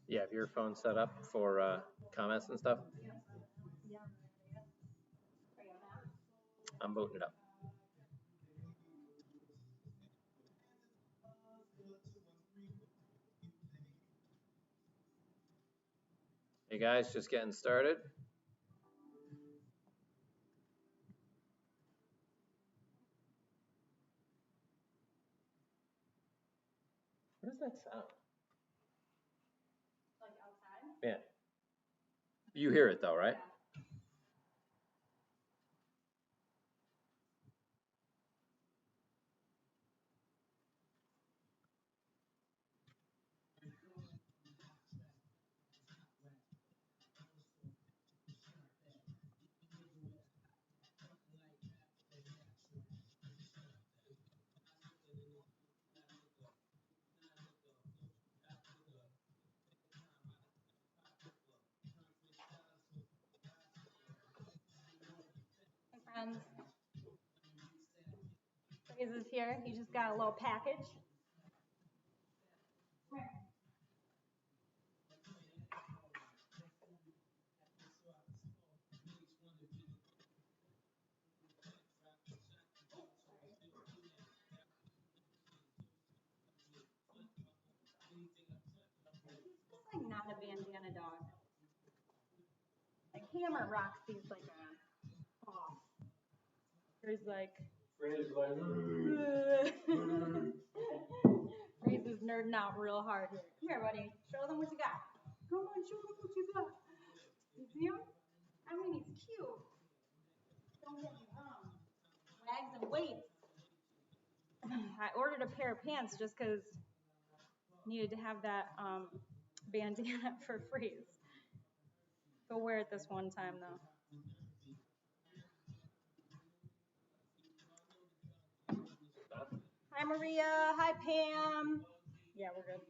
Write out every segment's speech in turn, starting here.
Yeah, have your phone set up for comments and stuff? Yeah. I'm booting it up. Hey guys, just getting started. What does that sound? Like outside? Yeah. You hear it though, right? Yeah. Hey friends. Fraze is here. He just got a little package. Come here. He's just like not a bandana dog. Like Hammer rocks these like a boss. Fraze like Fraze is nerding out real hard here. Come here, buddy. Show them what you got. Come on, show them what you got. You see him? I mean, he's cute. Don't get me wrong. Wags and weights. I ordered a pair of pants just because needed to have that bandana for Fraze. Go wear it this one time though. Hi Maria. Hi Pam. Yeah, we're good.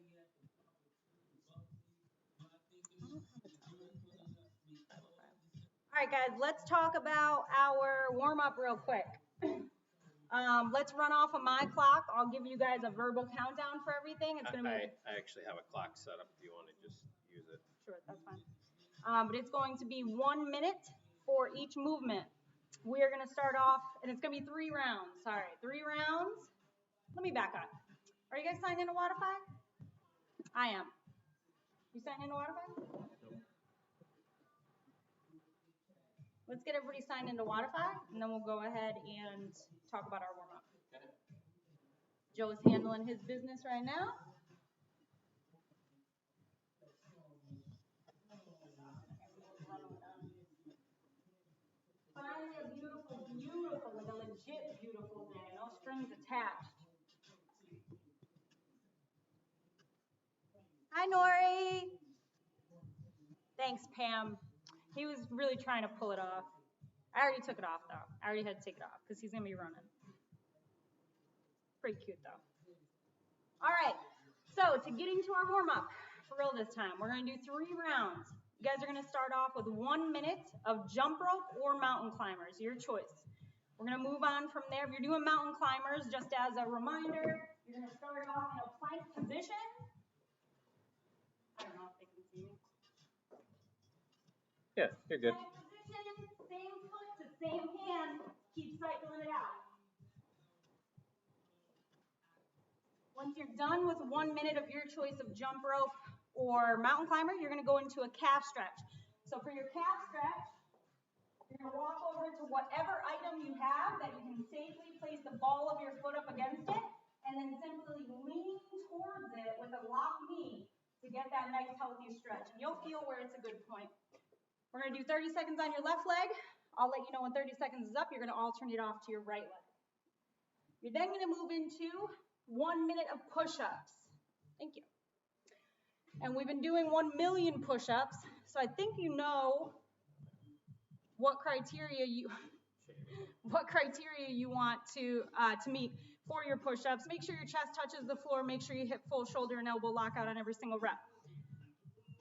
All right, guys, let's talk about our warm-up real quick. Let's run off of my clock. I'll give you guys a verbal countdown for everything. It's gonna be. I actually have a clock set up if you want to just use it. Sure, that's fine. But it's going to be 1 minute for each movement. We are going to start off, and it's going to be 3 rounds. Sorry, 3 rounds. Let me back up. Are you guys signed into Wodify? I am. You signed into Wodify? Let's get everybody signed into Wodify, and then we'll go ahead and talk about our warm-up. Okay. Joe's handling his business right now. Finally a beautiful, like a legit beautiful day. No strings attached. Hi, Nori. Thanks, Pam. He was really trying to pull it off. I already took it off, though. I already had to take it off because he's going to be running. Pretty cute, though. All right. So to get into our warm-up, for real this time, we're going to do 3 rounds. You guys are going to start off with 1 minute of jump rope or mountain climbers, your choice. We're going to move on from there. If you're doing mountain climbers, just as a reminder, you're going to start off in a plank position. I don't know if they can see me. Yeah, you're good. Plank position, same foot to same hand. Keep cycling it out. Once you're done with 1 minute of your choice of jump rope or mountain climber, you're going to go into a calf stretch. So for your calf stretch, you're going to walk over to whatever item you have that you can safely place the ball of your foot up against it, and then simply lean towards it with a locked knee to get that nice healthy stretch. And you'll feel where it's a good point. We're going to do 30 seconds on your left leg. I'll let you know when 30 seconds is up. You're going to alternate off to your right leg. You're then going to move into 1 minute of push-ups. Thank you. And we've been doing 1 million push-ups, so I think you know what criteria you want to meet for your push-ups. Make sure your chest touches the floor. Make sure you hit full shoulder and elbow lockout on every single rep.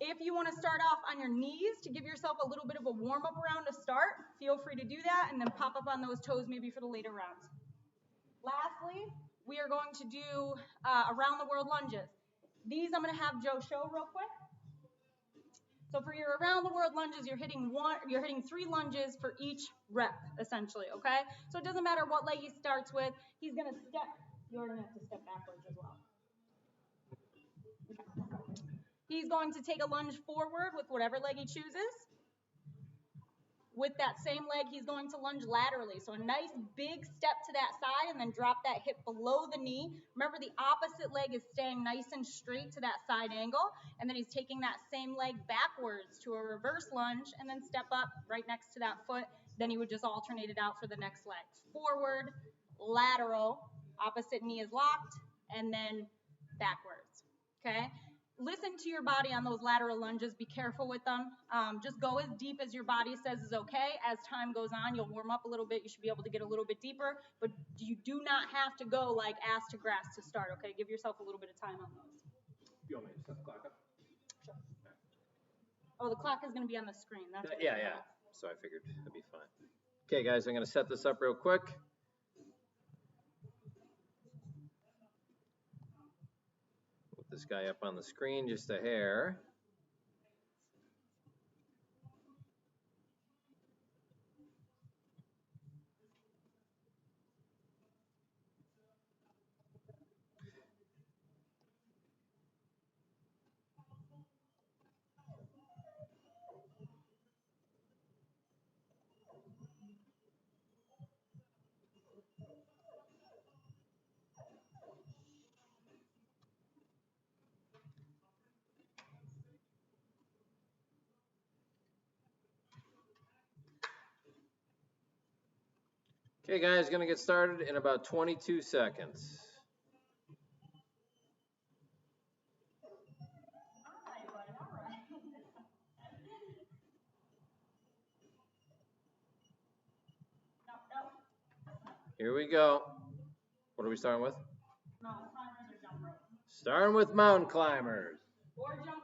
If you want to start off on your knees to give yourself a little bit of a warm-up round to start, feel free to do that, and then pop up on those toes maybe for the later rounds. Lastly, we are going to do around the world lunges. These I'm going to have Joe show real quick. So for your around the world lunges, you're hitting 3 lunges for each rep, essentially, okay? So it doesn't matter what leg he starts with, he's gonna step, you're gonna have to step backwards as well. Okay. He's going to take a lunge forward with whatever leg he chooses. With that same leg, he's going to lunge laterally. So a nice big step to that side and then drop that hip below the knee. Remember, the opposite leg is staying nice and straight to that side angle. And then he's taking that same leg backwards to a reverse lunge and then step up right next to that foot. Then he would just alternate it out for the next leg. Forward, lateral, opposite knee is locked, and then backwards, okay? Listen to your body on those lateral lunges. Be careful with them. Just go as deep as your body says is okay. As time goes on, you'll warm up a little bit. You should be able to get a little bit deeper, but you do not have to go like ass to grass to start, okay? Give yourself a little bit of time on those. You want me to set the clock up? Sure. Oh, the clock is going to be on the screen. That's yeah. So I figured that'd be fine. Okay, guys, I'm going to set this up real quick. Put this guy up on the screen just a hair. Okay, guys, going to get started in about 22 seconds. Here we go. What are we starting with? Mountain climbers or jump rope? Starting with mountain climbers. Or jump rope.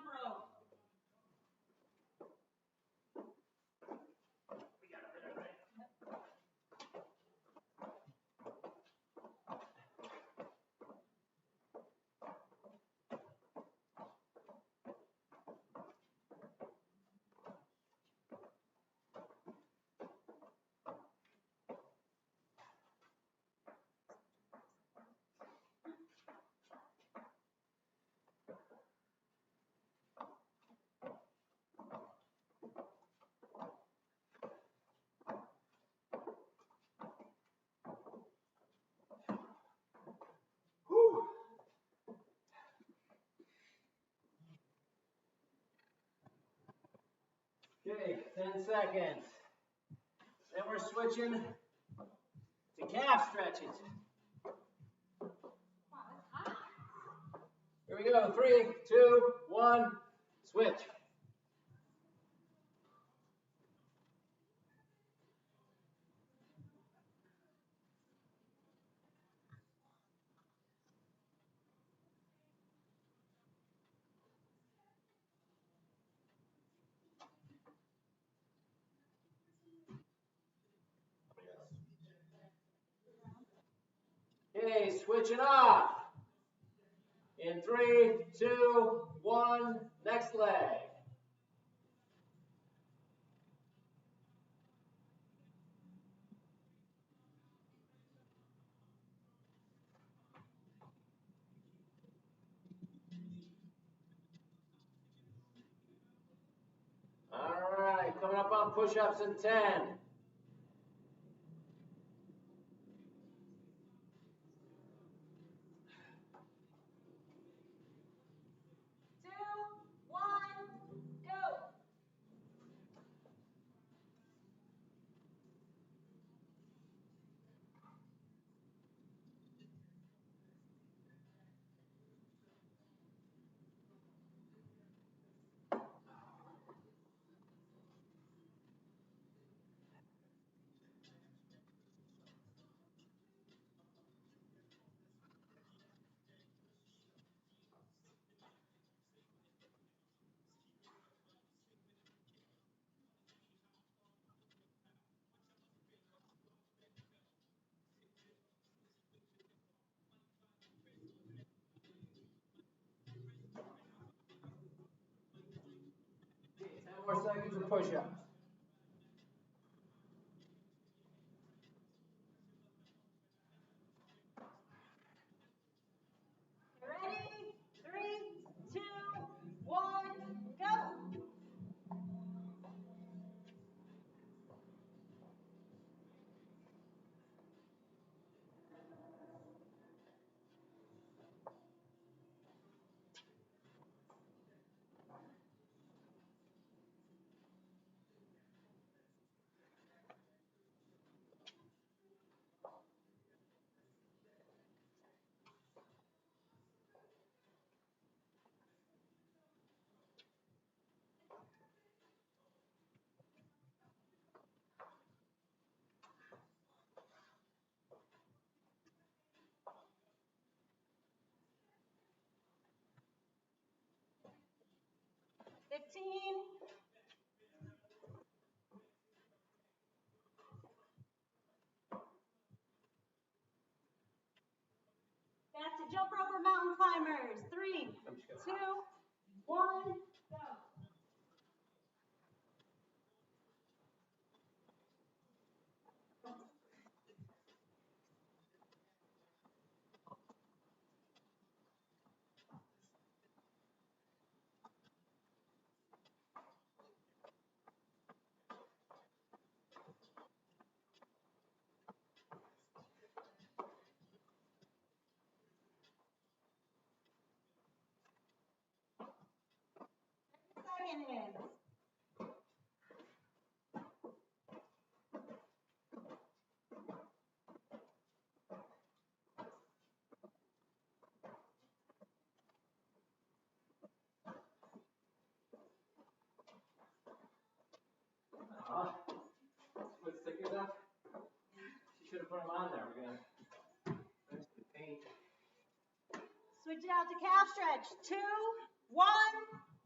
Okay, 10 seconds. Then we're switching to calf stretches. Here we go. 3, 2, 1, switch. Okay, switching off. In 3, 2, 1, next leg. All right, coming up on push-ups in 10. 2, 1, go. for push-ups. Ready? 3, 2, 1, go. 15. Back to jump rope or mountain climbers. 3, 2, 1, go. 30 seconds. What's thick enough? She should have put them on there. We're gonna finish the paint. Switch it out to calf stretch. 2, 1,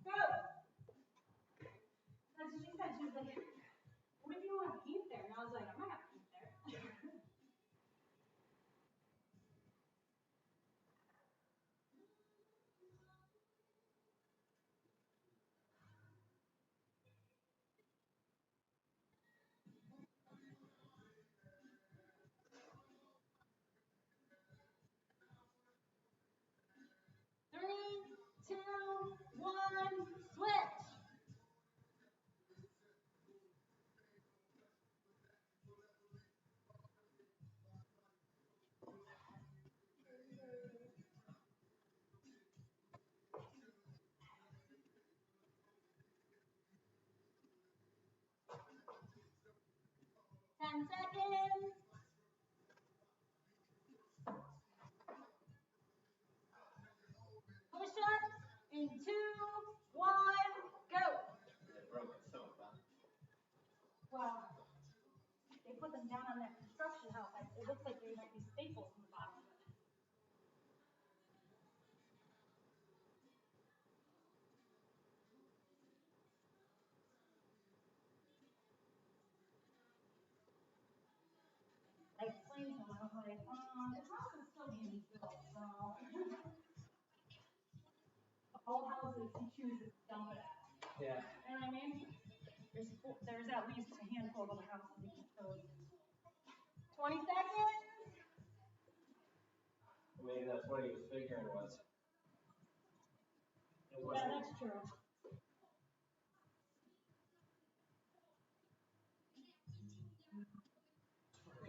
go. That's what she said. She was like, what if you want to eat there? And I was like, I'm not going to eat there. 3, 2, 1, switch. Ten seconds. Push ups in 2, 1, go. They broke it so fun. Well, they put them down on that construction house. It looks like there might be staples in the bottom of it. I explained to them, I was like, the house is still being built, so all houses he chooses to dump it at. Yeah. You know what I mean? There's at least a handful of other houses he can chose. 20 seconds. Maybe that's what he was figuring was. It Yeah, wasn't. that's true.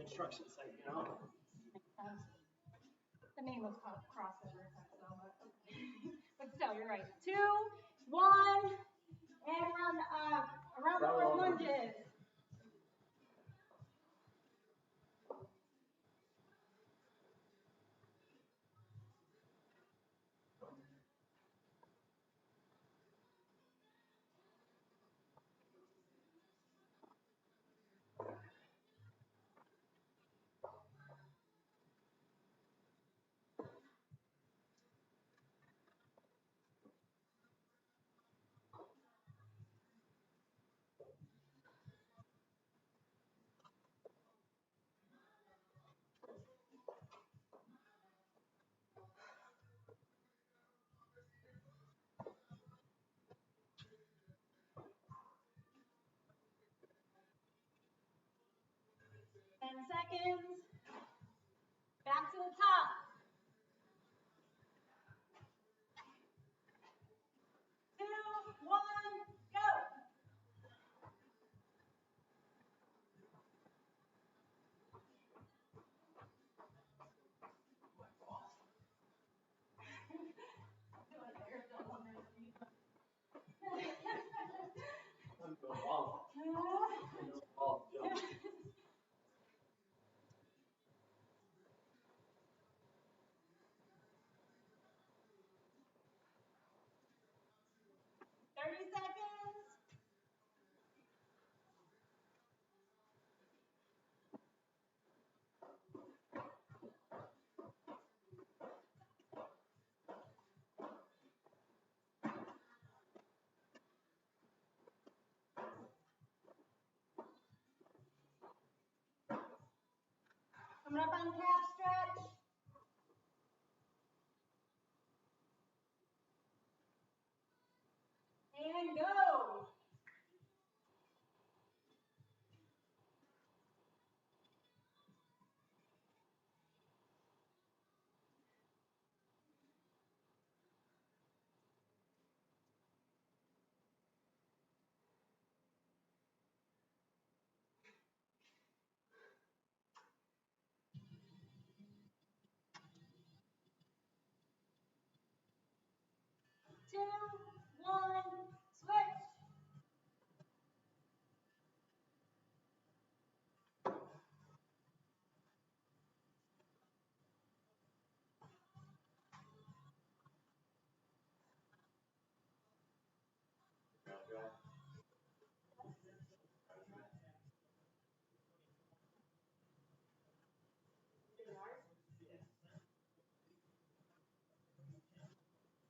Construction site, you know. The name was called CrossFit Vertex WOD, but still, you're right. 2, 1, and around the world lunges. seconds. Back to the top. 2, 1, go. Ball jump. 30 seconds. Coming up on calf stretch. And go. Two, one, switch.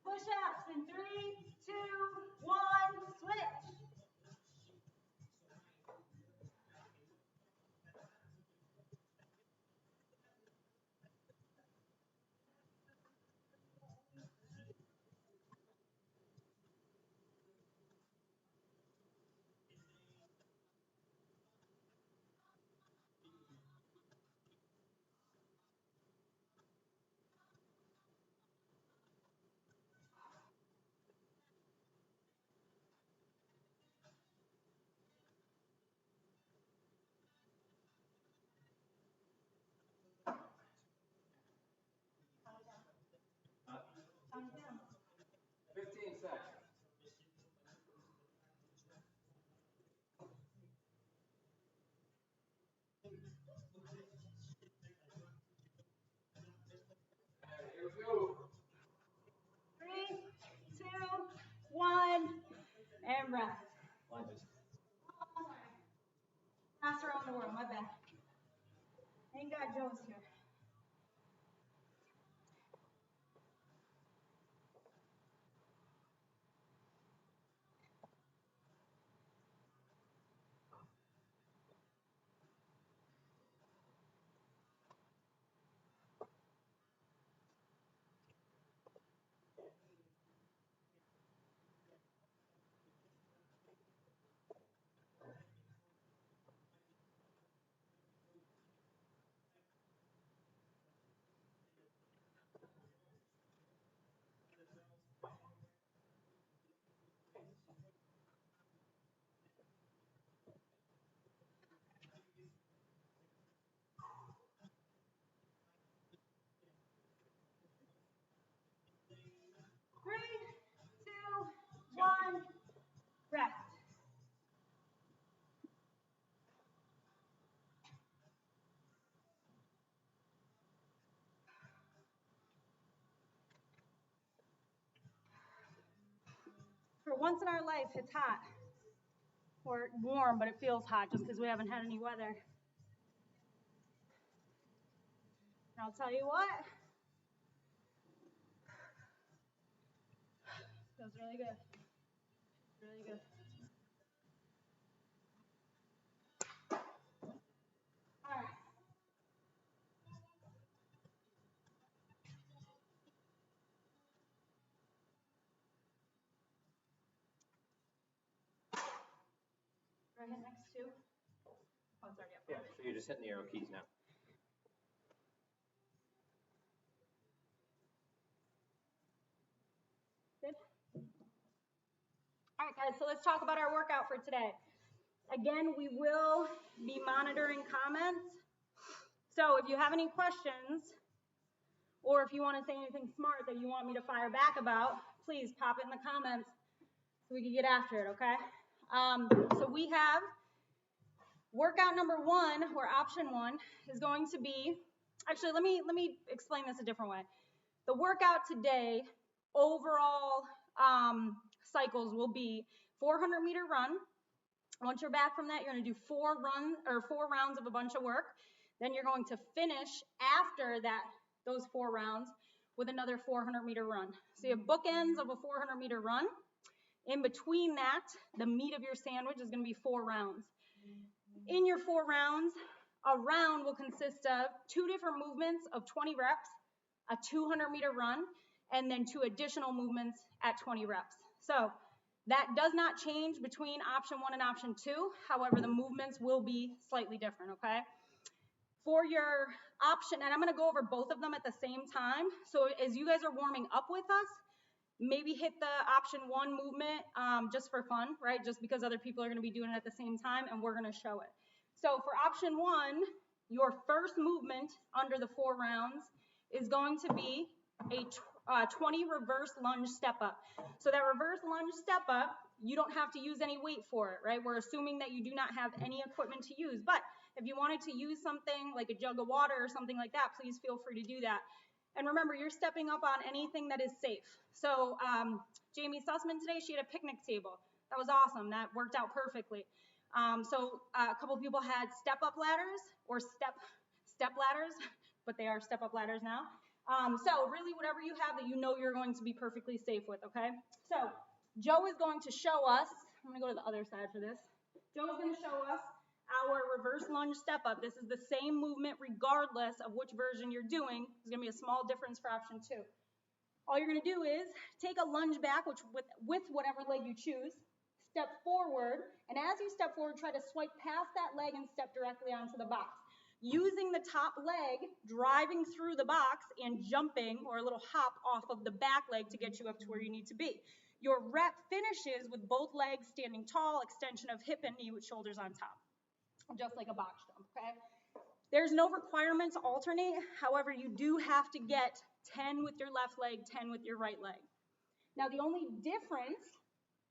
Push-ups in 3, 2, 1, switch. Count down. 15 seconds. And here we go. 3, 2, 1, and rest. Lunges. Pass around the world, my bad. Thank God Joe's here. Three, two, one, rest. For once in our life, it's hot. Or warm, but it feels hot just because we haven't had any weather. And I'll tell you what, feels really good. Really good. All right. Do I hit next two? Oh, it's already up. Yeah, so you're just hitting the arrow keys now. Guys, so let's talk about our workout for today. Again, we will be monitoring comments. So if you have any questions, or if you want to say anything smart that you want me to fire back about, please pop it in the comments so we can get after it, okay? So we have workout number 1, or option 1, is going to be, actually, let me explain this a different way. The workout today, overall cycles will be 400-meter run. Once you're back from that, you're going to do 4 rounds of a bunch of work. Then you're going to finish after that, those 4 rounds, with another 400-meter run. So you have bookends of a 400-meter run. In between that, the meat of your sandwich is going to be 4 rounds. In your 4 rounds, a round will consist of 2 different movements of 20 reps, a 200-meter run, and then 2 additional movements at 20 reps. So that does not change between option 1 and option 2. However, the movements will be slightly different, okay? For your option, and I'm going to go over both of them at the same time. So as you guys are warming up with us, maybe hit the option 1 movement just for fun, right? Just because other people are going to be doing it at the same time, and we're going to show it. So for option 1, your first movement under the 4 rounds is going to be a 20 reverse lunge step up. So that reverse lunge step up, you don't have to use any weight for it, right? We're assuming that you do not have any equipment to use. But if you wanted to use something like a jug of water or something like that, please feel free to do that. And remember, you're stepping up on anything that is safe. So Jamie Sussman today, she had a picnic table. That was awesome. That worked out perfectly. So a couple people had step-up ladders or step ladders, but they are step-up ladders now. So really whatever you have that you know you're going to be perfectly safe with, okay? So Joe is going to show us, I'm going to go to the other side for this. Joe is going to show us our reverse lunge step up. This is the same movement regardless of which version you're doing. There's going to be a small difference for option 2. All you're going to do is take a lunge back, with whatever leg you choose, step forward, and as you step forward, try to swipe past that leg and step directly onto the box. Using the top leg, driving through the box, and jumping, or a little hop off of the back leg to get you up to where you need to be. Your rep finishes with both legs standing tall, extension of hip and knee with shoulders on top, just like a box jump, okay? There's no requirement to alternate. However, you do have to get 10 with your left leg, 10 with your right leg. Now, the only difference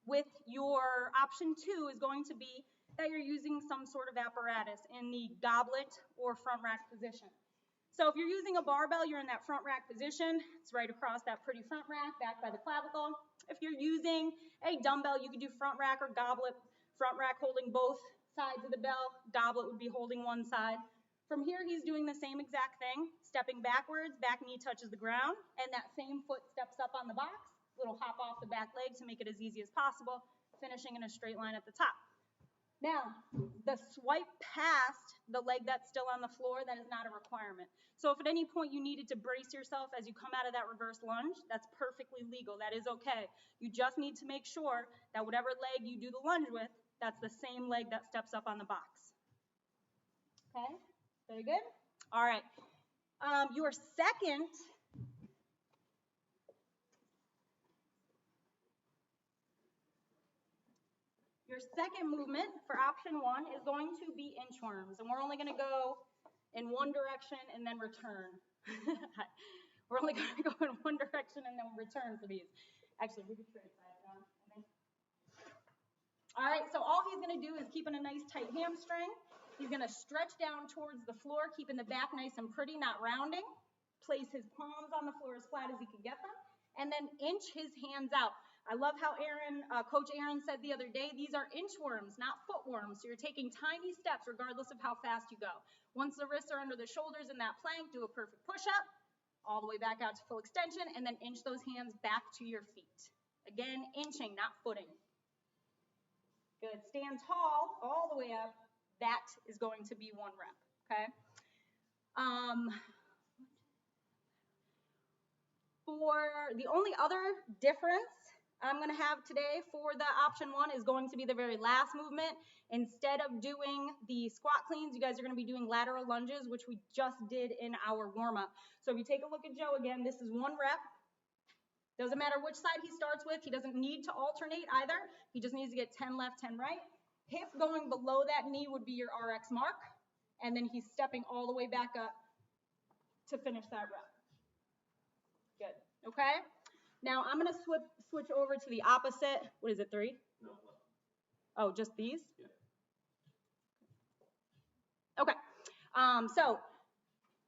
with your option 2 is going to be that you're using some sort of apparatus in the goblet or front rack position. So if you're using a barbell, you're in that front rack position. It's right across that pretty front rack, back by the clavicle. If you're using a dumbbell, you could do front rack or goblet. Front rack holding both sides of the bell, goblet would be holding one side. From here, he's doing the same exact thing, stepping backwards, back knee touches the ground, and that same foot steps up on the box, little hop off the back leg to make it as easy as possible, finishing in a straight line at the top. Now, the swipe past the leg that's still on the floor, that is not a requirement. So if at any point you needed to brace yourself as you come out of that reverse lunge, that's perfectly legal. That is okay. You just need to make sure that whatever leg you do the lunge with, that's the same leg that steps up on the box. Okay? Very good? All right. Your second movement for option 1 is going to be inchworms, and we're only going to go in one direction and then return. We're only going to go in one direction and then return for these. Actually, we could trade that down. All right, so all he's going to do is keep in a nice tight hamstring. He's going to stretch down towards the floor, keeping the back nice and pretty, not rounding. Place his palms on the floor as flat as he can get them, and then inch his hands out. I love how Coach Aaron said the other day, these are inchworms, not footworms. So you're taking tiny steps regardless of how fast you go. Once the wrists are under the shoulders in that plank, do a perfect push-up, all the way back out to full extension, and then inch those hands back to your feet. Again, inching, not footing. Good. Stand tall all the way up. That is going to be 1 rep, okay? For the only other difference I'm going to have today for the option 1 is going to be the very last movement. Instead of doing the squat cleans, you guys are going to be doing lateral lunges, which we just did in our warm-up. So if you take a look at Joe again, this is 1 rep. Doesn't matter which side he starts with. He doesn't need to alternate either. He just needs to get 10 left, 10 right. Hip going below that knee would be your RX mark. And then he's stepping all the way back up to finish that rep. Good. Okay? Now I'm going to switch over to the opposite. What is it, 3? No. Oh, just these? Yeah. Okay. So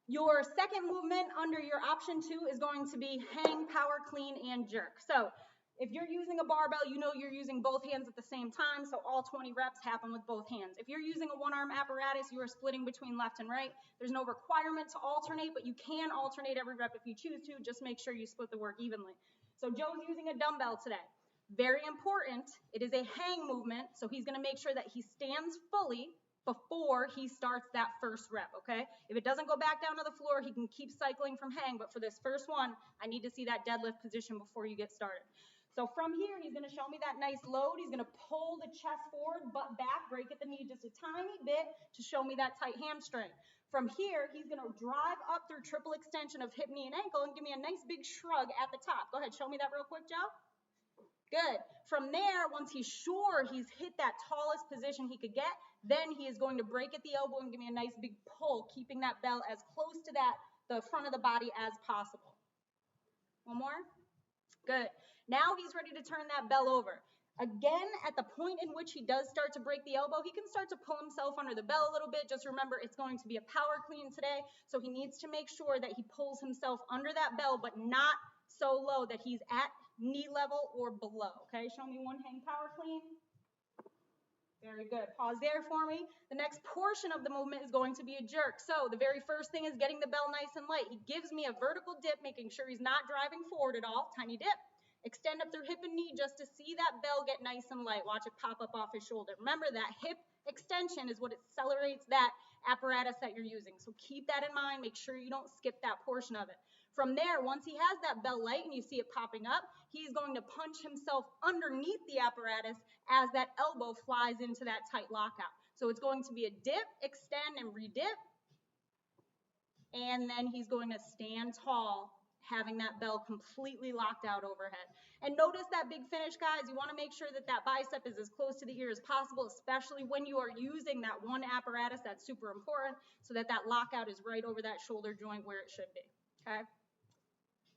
your second movement under your option 2 is going to be hang, power, clean, and jerk. So if you're using a barbell, you know you're using both hands at the same time, so all 20 reps happen with both hands. If you're using a one-arm apparatus, you are splitting between left and right. There's no requirement to alternate, but you can alternate every rep if you choose to. Just make sure you split the work evenly. So Joe's using a dumbbell today. Very important. It is a hang movement, so he's going to make sure that he stands fully before he starts that first rep, okay? If it doesn't go back down to the floor, he can keep cycling from hang, but for this first one, I need to see that deadlift position before you get started. So from here, he's going to show me that nice load. He's going to pull the chest forward, butt back, break at the knee just a tiny bit to show me that tight hamstring. From here, he's going to drive up through triple extension of hip, knee, and ankle and give me a nice big shrug at the top. Go ahead, show me that real quick, Joe. Good. From there, once he's sure he's hit that tallest position he could get, then he is going to break at the elbow and give me a nice big pull, keeping that bell as close to the front of the body as possible. One more. Good. Now he's ready to turn that bell over. Again, at the point in which he does start to break the elbow, he can start to pull himself under the bell a little bit. Just remember, it's going to be a power clean today, so he needs to make sure that he pulls himself under that bell, but not so low that he's at knee level or below. Okay, show me one hang power clean. Very good. Pause there for me. The next portion of the movement is going to be a jerk. So the very first thing is getting the bell nice and light. He gives me a vertical dip, making sure he's not driving forward at all. Tiny dip. Extend up through hip and knee just to see that bell get nice and light. Watch it pop up off his shoulder. Remember, that hip extension is what accelerates that apparatus that you're using. So keep that in mind. Make sure you don't skip that portion of it. From there, once he has that bell light and you see it popping up, he's going to punch himself underneath the apparatus as that elbow flies into that tight lockout. So it's going to be a dip, extend, and re-dip. And then he's going to stand tall, having that bell completely locked out overhead. And notice that big finish, guys. You want to make sure that that bicep is as close to the ear as possible, especially when you are using that one apparatus. That's super important, so that that lockout is right over that shoulder joint where it should be. Okay?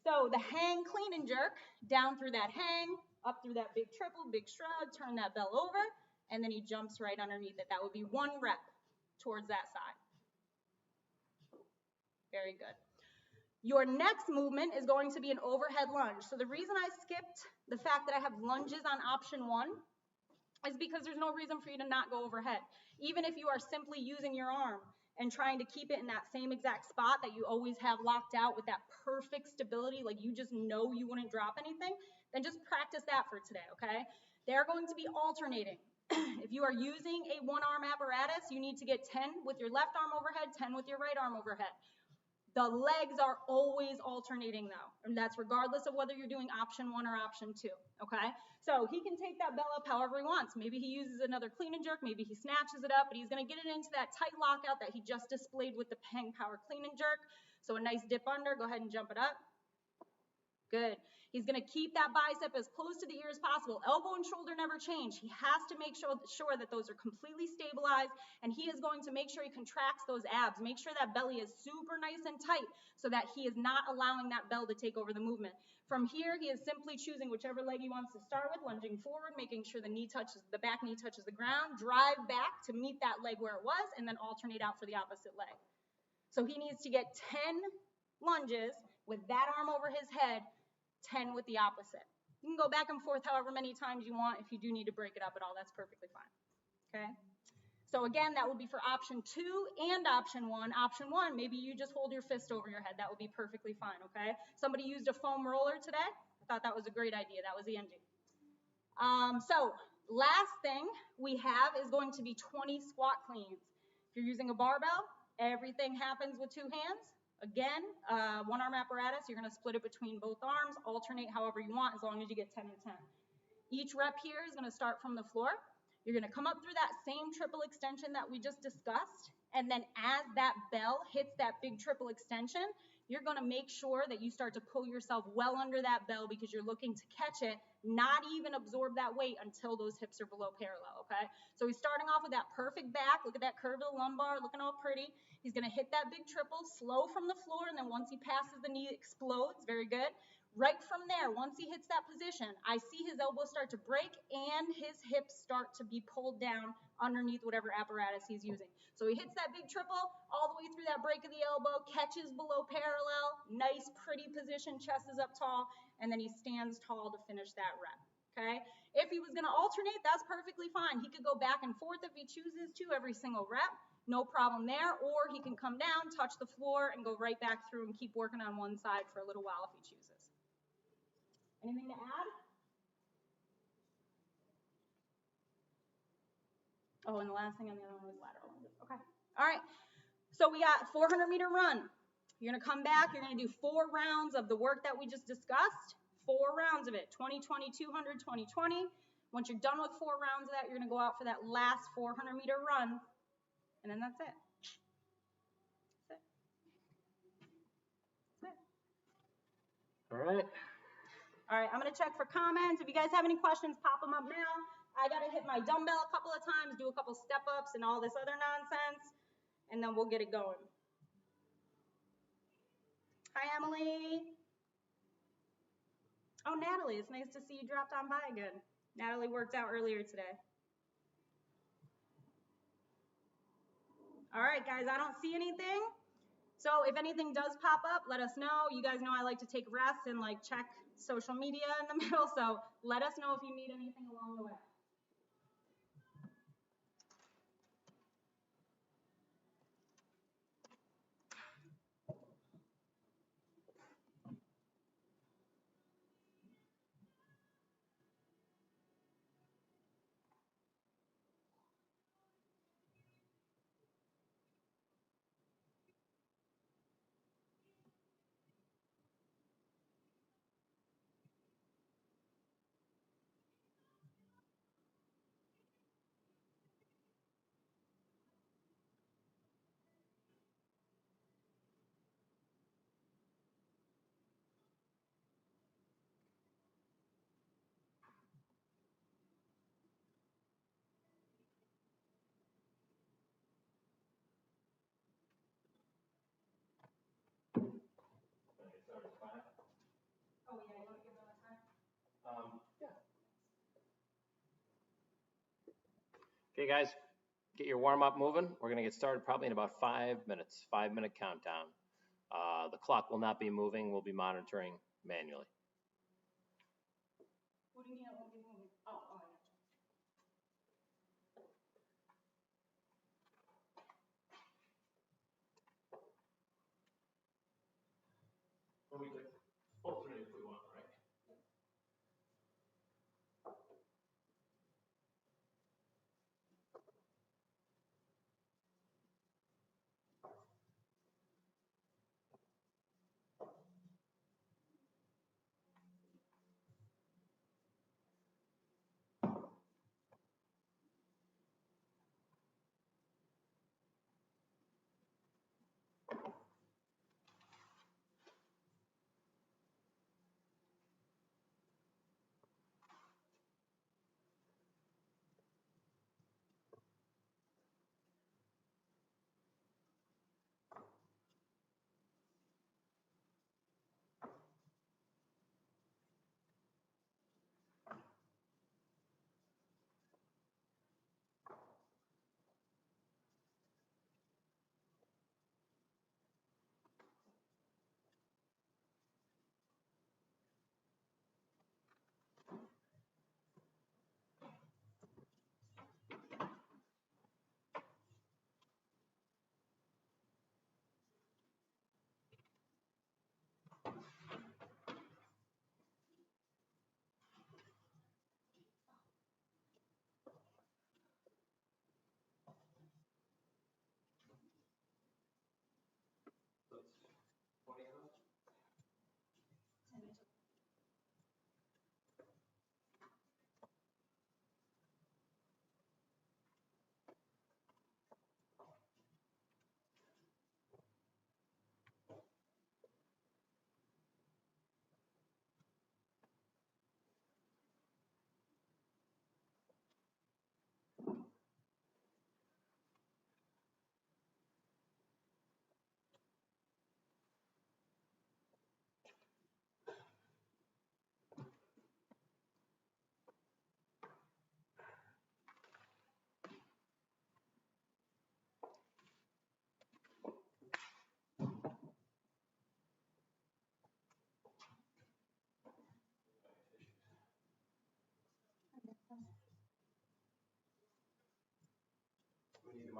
So the hang, clean, and jerk, down through that hang, up through that big triple, big shrug, turn that bell over, and then he jumps right underneath it. That would be one rep towards that side. Very good. Your next movement is going to be an overhead lunge. So the reason I skipped the fact that I have lunges on option 1 is because there's no reason for you to not go overhead. Even if you are simply using your arm and trying to keep it in that same exact spot that you always have locked out with that perfect stability, like you just know you wouldn't drop anything, then just practice that for today, okay? They're going to be alternating. If you are using a one-arm apparatus, you need to get 10 with your left arm overhead, 10 with your right arm overhead. The legs are always alternating though, and that's regardless of whether you're doing option 1 or option 2, okay? So he can take that bell up however he wants. Maybe he uses another clean and jerk, maybe he snatches it up, but he's gonna get it into that tight lockout that he just displayed with the hang power clean and jerk. So a nice dip under, go ahead and jump it up. Good. He's going to keep that bicep as close to the ear as possible. Elbow and shoulder never change. He has to make sure that those are completely stabilized, and he is going to make sure he contracts those abs. Make sure that belly is super nice and tight so that he is not allowing that bell to take over the movement. From here, he is simply choosing whichever leg he wants to start with, lunging forward, making sure the back knee touches the ground, drive back to meet that leg where it was, and then alternate out for the opposite leg. So he needs to get 10 lunges with that arm over his head, 10 with the opposite. You can go back and forth however many times you want. If you do need to break it up at all, that's perfectly fine. Okay? So again, that would be for option 2 and option 1. Option 1, maybe you just hold your fist over your head. That would be perfectly fine, okay? Somebody used a foam roller today. I thought that was a great idea. That was the ending. So last thing we have is going to be 20 squat cleans. If you're using a barbell, everything happens with 2 hands. Again, one-arm apparatus, you're going to split it between both arms, alternate however you want as long as you get 10 and 10. Each rep here is going to start from the floor. You're going to come up through that same triple extension that we just discussed, and then as that bell hits that big triple extension, you're going to make sure that you start to pull yourself well under that bell because you're looking to catch it, not even absorb that weight until those hips are below parallel, okay? So he's starting off with that perfect back. Look at that curve of the lumbar, looking all pretty. He's going to hit that big triple, slow from the floor, and then once he passes the knee, it explodes. Very good. Right from there, once he hits that position, I see his elbows start to break and his hips start to be pulled down underneath whatever apparatus he's using. So he hits that big triple all the way through that break of the elbow, catches below parallel, nice pretty position, chest is up tall, and then he stands tall to finish that rep, okay? If he was gonna alternate, that's perfectly fine. He could go back and forth if he chooses to every single rep, no problem there, or he can come down, touch the floor, and go right back through and keep working on one side for a little while if he chooses. Anything to add? Oh, and the last thing on the other one was lateral. Okay. All right. So we got 400-meter run. You're going to come back. You're going to do 4 rounds of the work that we just discussed. 4 rounds of it. 20, 20, 200, 20, 20. Once you're done with 4 rounds of that, you're going to go out for that last 400-meter run. And then that's it. That's it. That's it. All right. All right, I'm going to check for comments. If you guys have any questions, pop them up now. I got to hit my dumbbell a couple of times, do a couple step-ups and all this other nonsense, and then we'll get it going. Hi, Emily. Oh, Natalie, it's nice to see you dropped on by again. Natalie worked out earlier today. All right, guys, I don't see anything. So if anything does pop up, let us know. You guys know I like to take rests and like check social media in the middle, so let us know if you need anything along the way. Oh, yeah, you want to give them a time? Yeah. Okay, guys, get your warm-up moving. We're going to get started probably in about 5 minutes, 5-minute countdown. The clock will not be moving. We'll be monitoring manually. What do you mean it won't be moving? Oh, I got you. We could alternate if we want, right?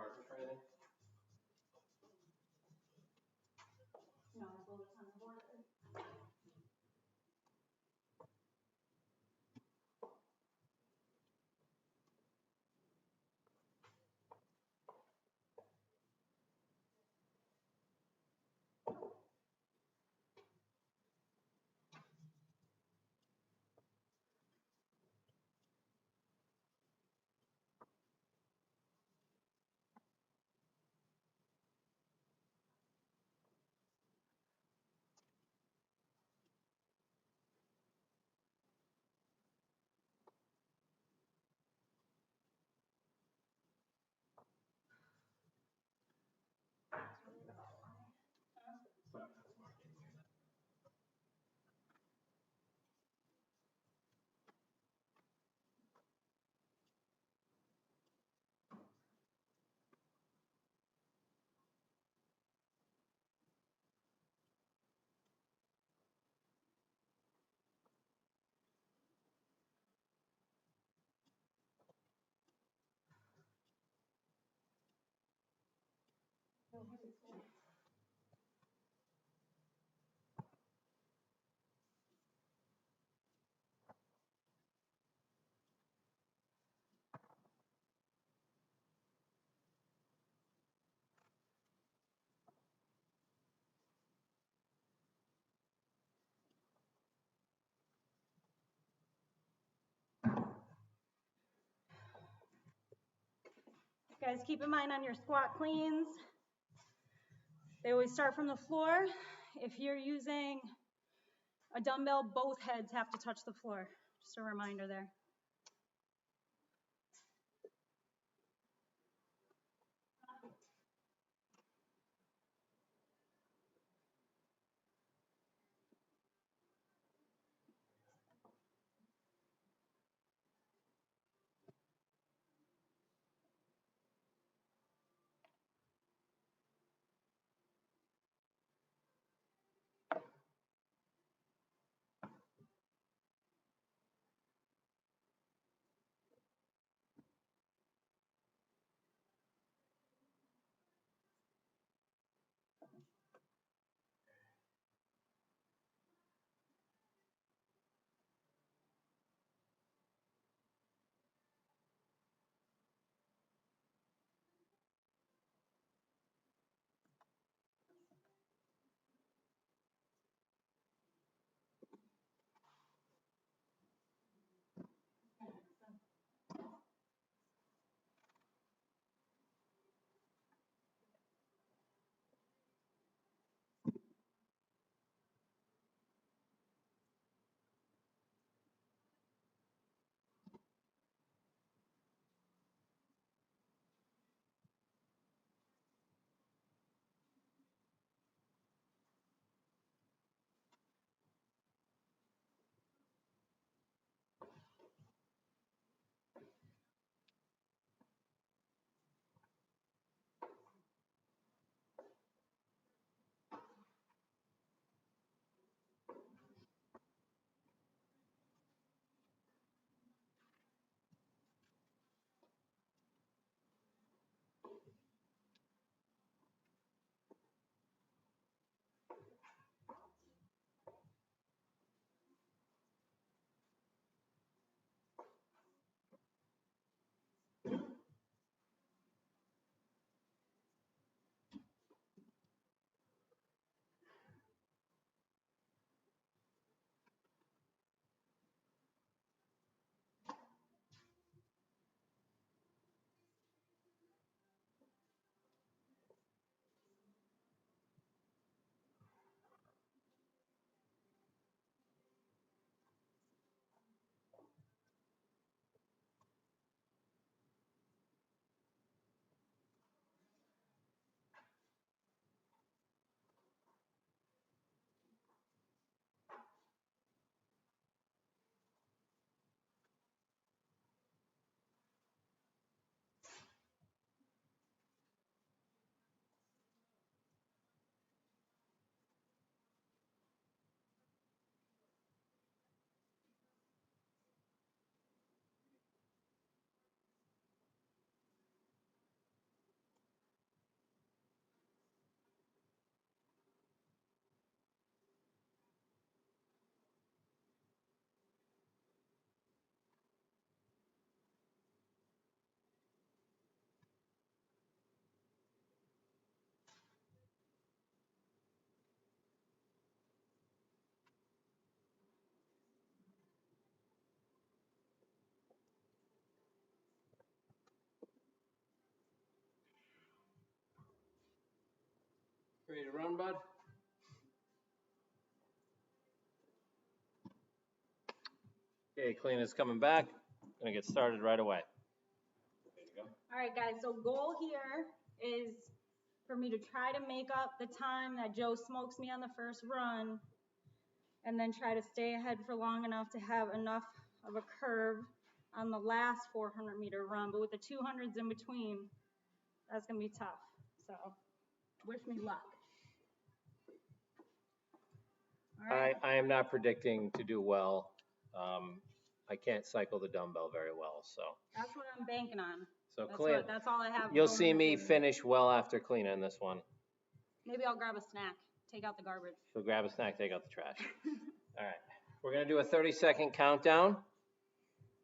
marker for anything? No, that's all that's on the board. Guys, keep in mind on your squat cleans, they always start from the floor. If you're using a dumbbell, both heads have to touch the floor. Just a reminder there. Ready to run, bud? Okay, clean is coming back. Gonna get started right away. There you go. All right, guys, so goal here is for me to try to make up the time that Joe smokes me on the first run, and then try to stay ahead for long enough to have enough of a curve on the last 400-meter run. But with the 200s in between, that's gonna be tough. So wish me luck. All right. I am not predicting to do well. I can't cycle the dumbbell very well, so. That's what I'm banking on. So That's clean. that's all I have. You'll going see me forward. finish well after cleaning this one. Maybe I'll grab a snack, take out the garbage. So grab a snack, take out the trash. All right, we're gonna do a 30-second countdown.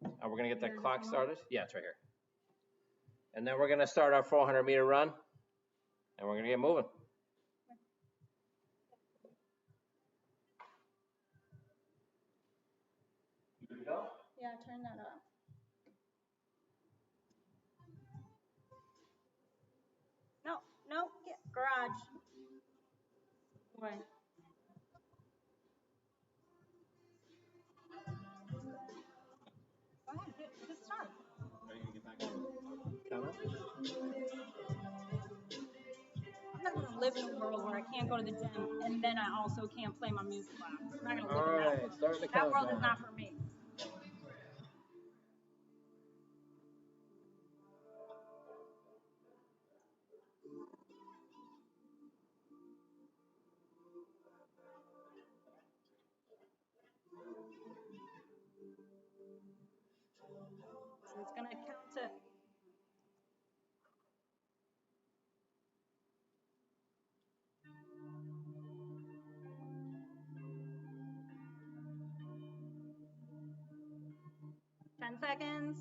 And we're gonna get the clock started. Yeah, it's right here. And then we're gonna start our 400-meter run, and we're gonna get moving. Good to go? Yeah, turn that up. No, get garage. What? Go ahead, just start. Are you gonna get back on camera? I'm not gonna live in a world where I can't go to the gym and then I also can't play my music loud. I'm not gonna live in that world. Start the That world is countdown. not for me. So it's gonna count to 10 seconds.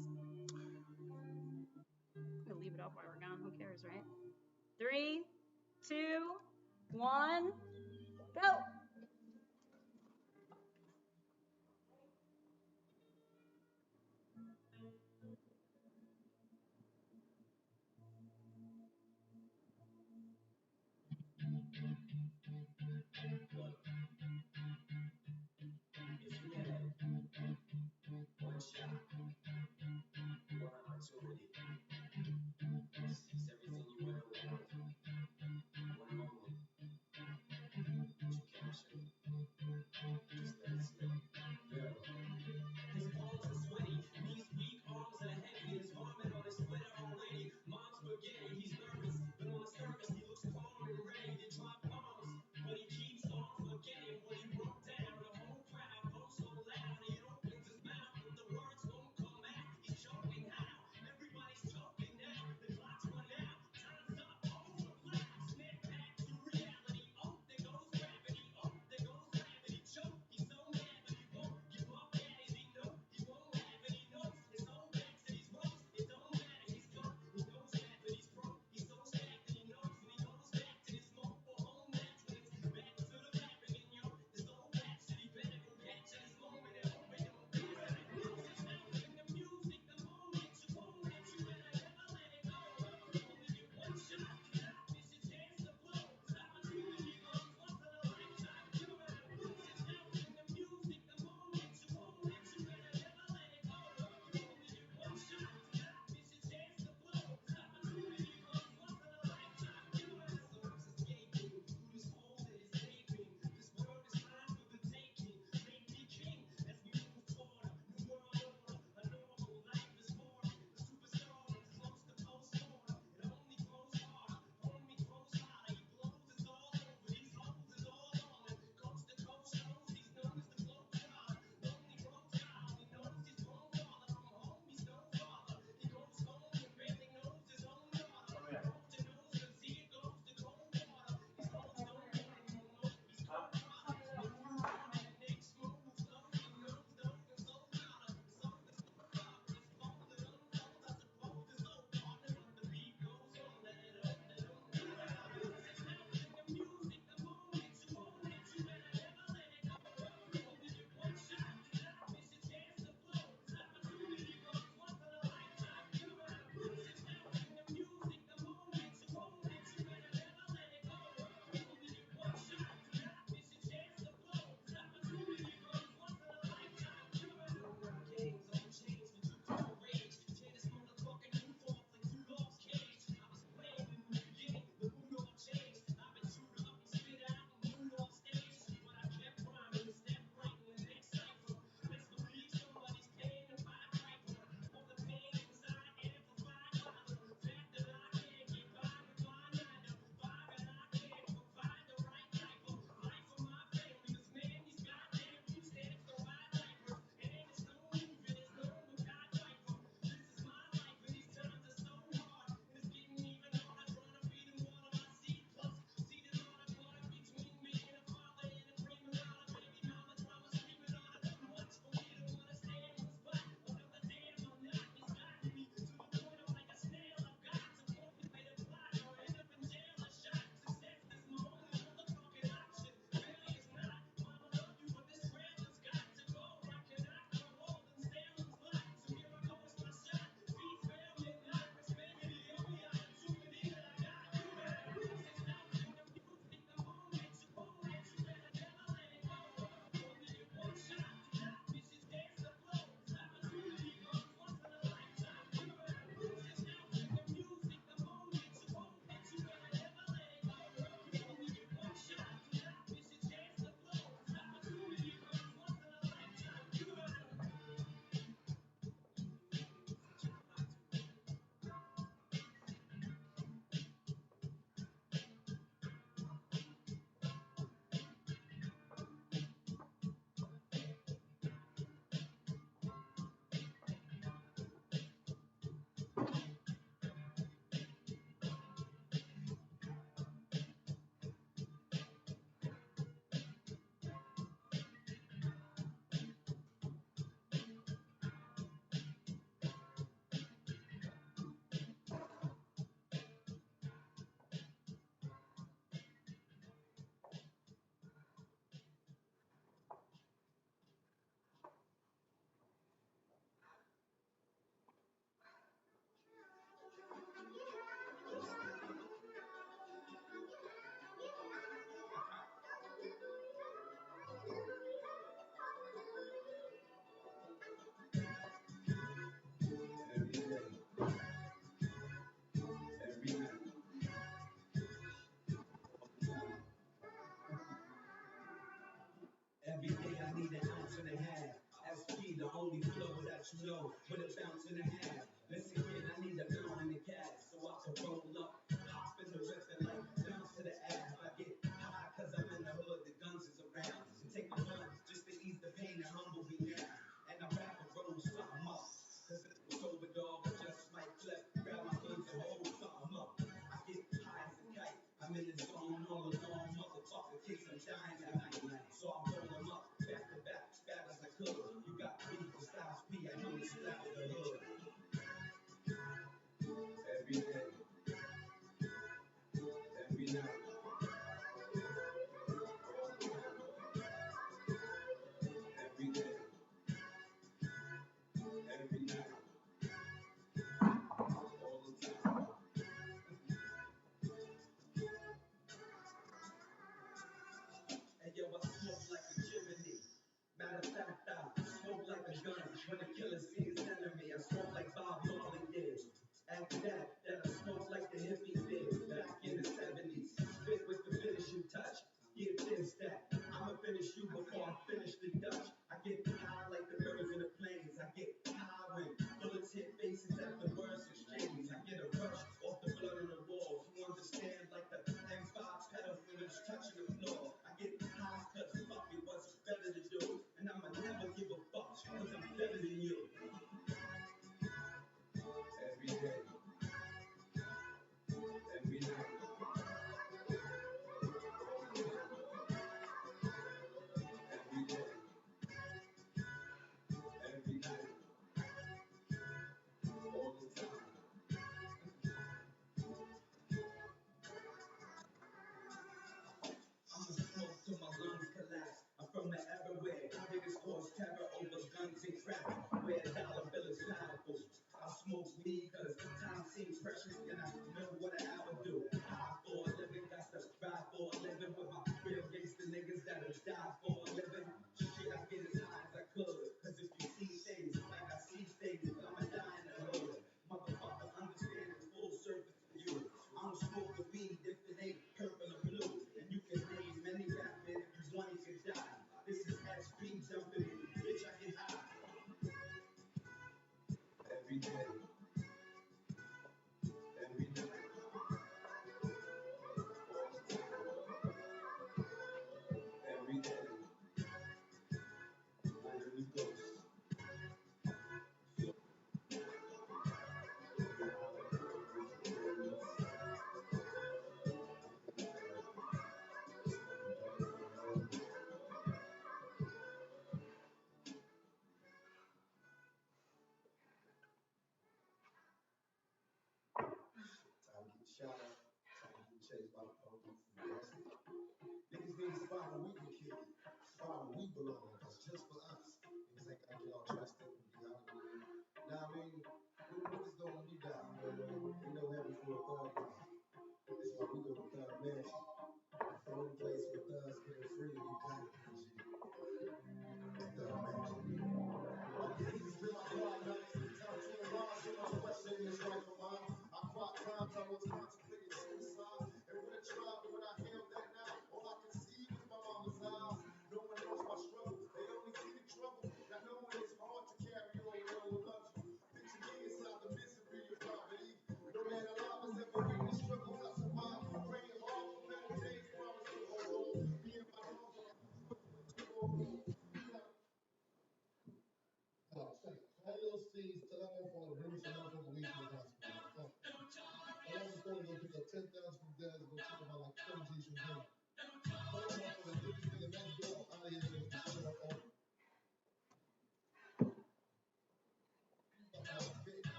I'm gonna leave it up while we're gone. Who cares, right? 3, 2, 1, go.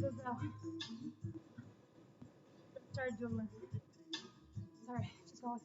Sorry, Julie. Sorry, just going.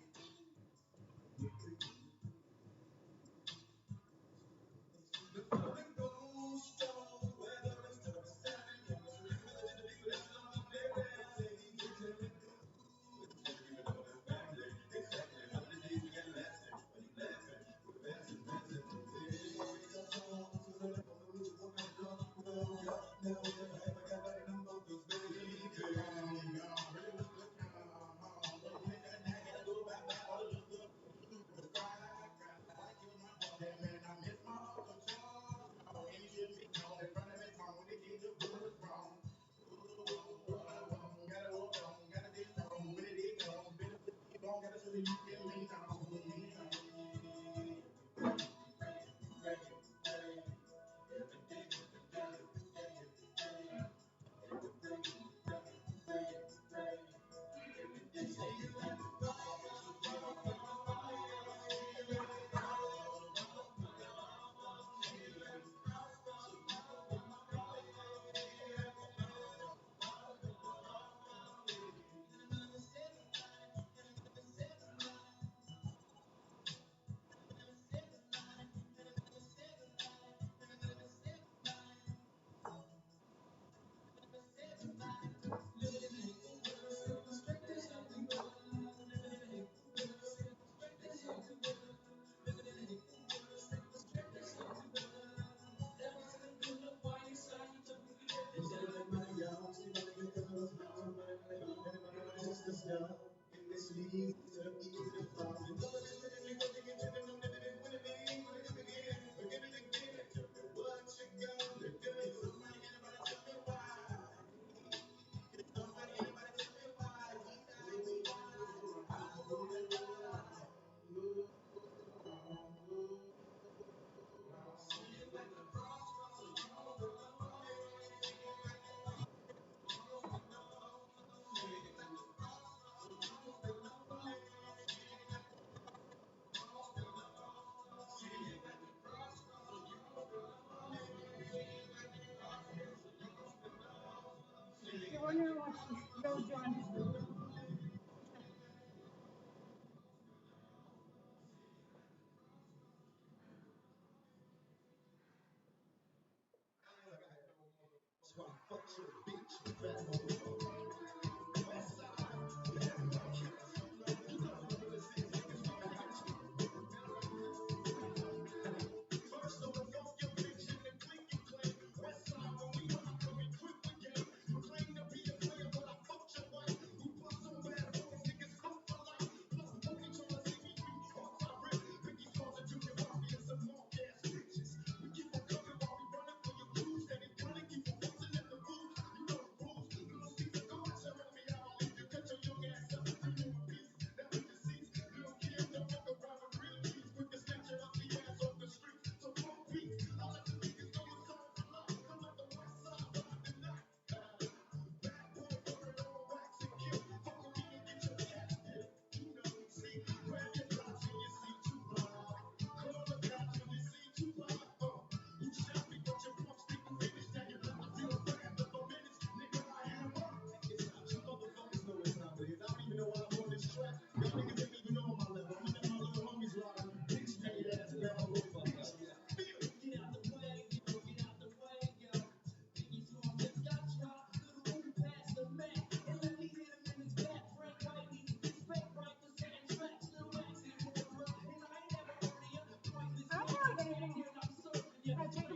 You're wondering what road you're on.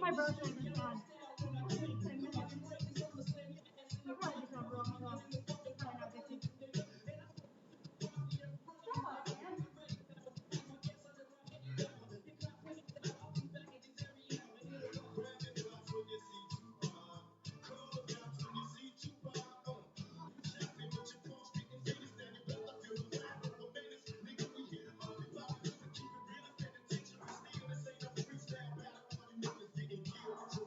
My brother is gone. 10 minutes. You're probably just not wrong. Well, you're probably not busy. Shut up, man.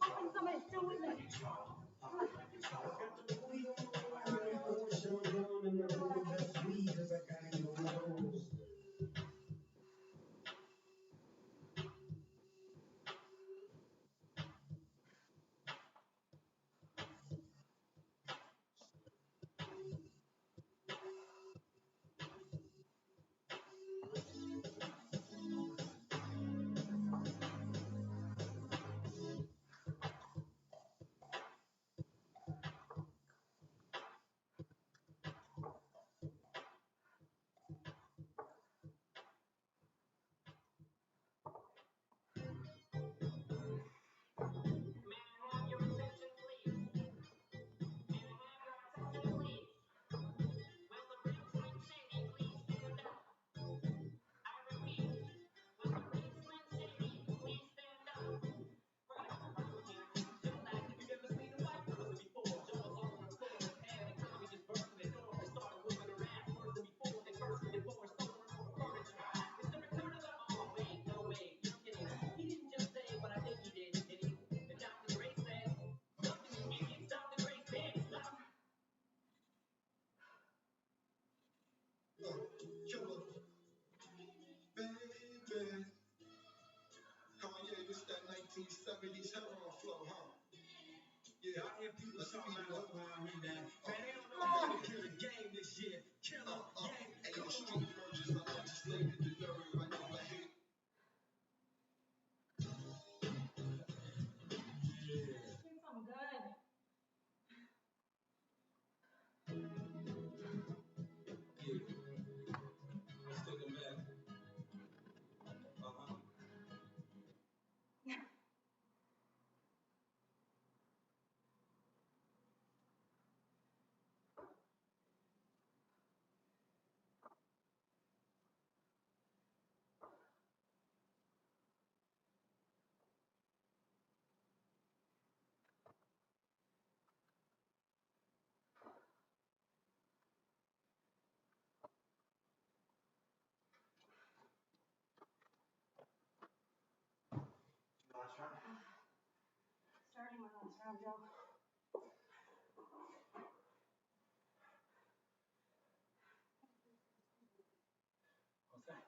Hoping somebody's still with me. Some good. job, Joe. What's that?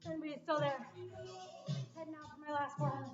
Everybody's still there. Heading out for my last 400.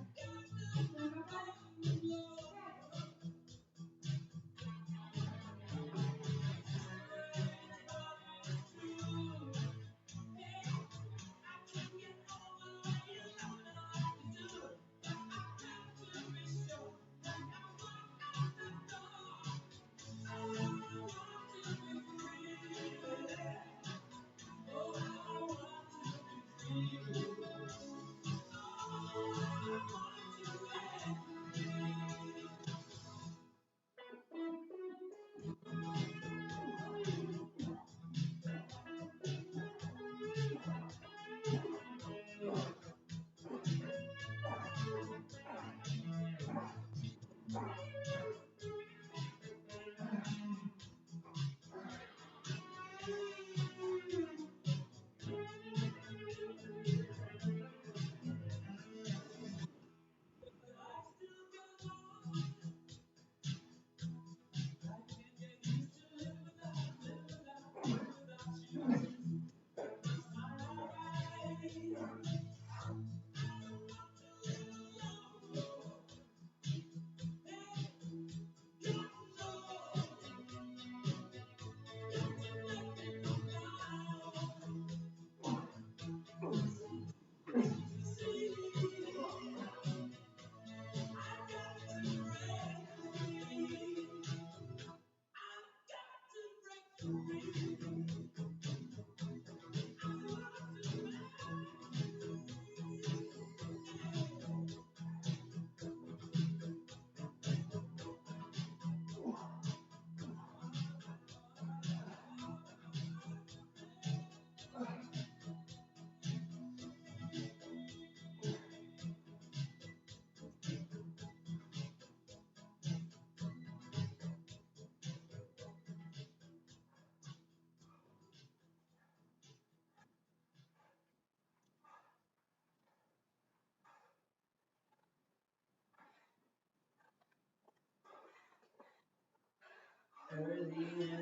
Early in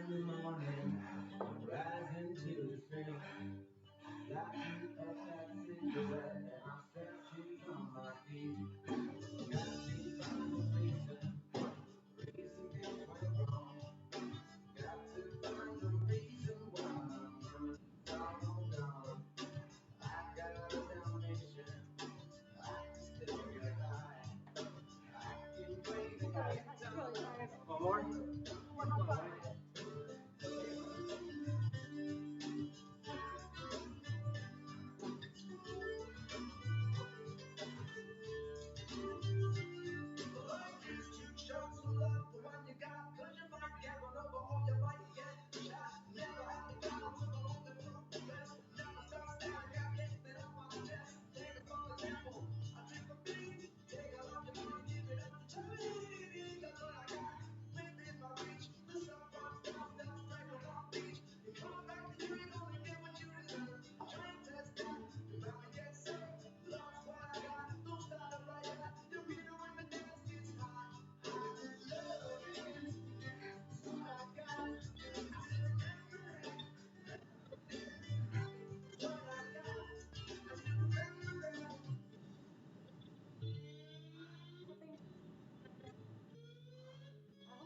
the morning, rising to the stream, lighting up that cigarette, and I set shoes on my feet. Got to find a reason things went wrong. Got to find a reason why my money's all gone. I got a damnation, I can still get by. I can wait a great time. One more?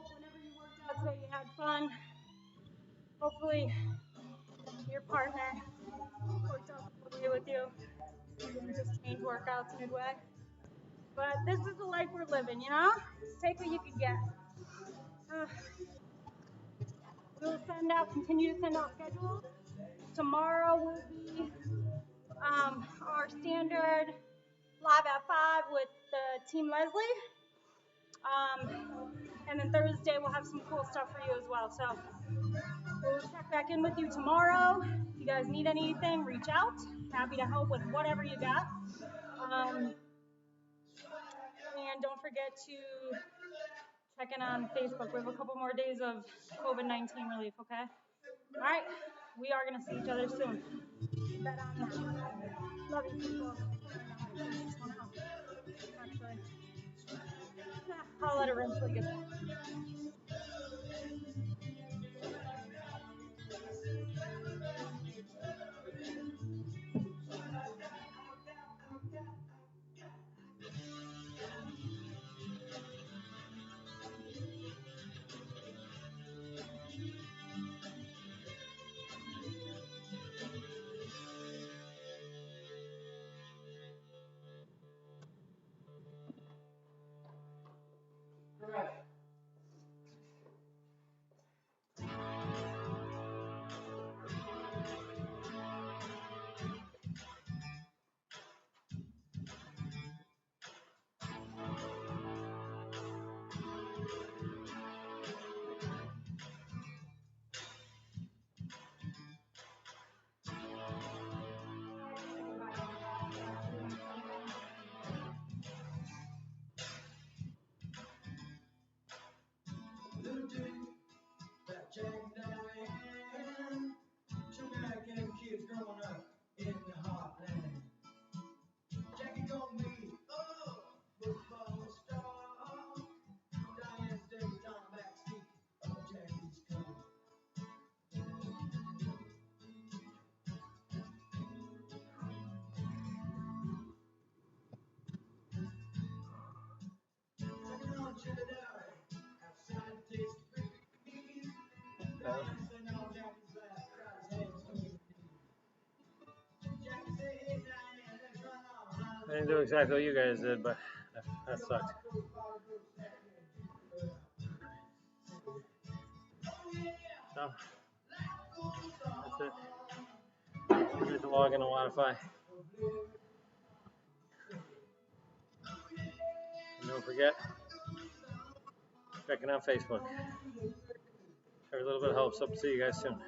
Whenever you worked out today, you had fun. Hopefully, your partner worked out the whole way with you. You didn't just change workouts midway. But this is the life we're living, you know? Take what you can get. We will continue to send out schedules. Tomorrow will be our standard live at 5 with the Team Leslie. And then Thursday we'll have some cool stuff for you as well. So we'll check back in with you tomorrow. If you guys need anything, reach out. Happy to help with whatever you got. And don't forget to check in on Facebook. We have a couple more days of COVID-19 relief, okay? All right, we are going to see each other soon. Bet on that. Love you, people. Actually, I'll let it rinse till it gets back. I didn't do exactly what you guys did, but that sucked. So, that's it. I'm going to log in to Modify. And don't forget, checking out Facebook. Every little bit helps. Hope to see you guys soon.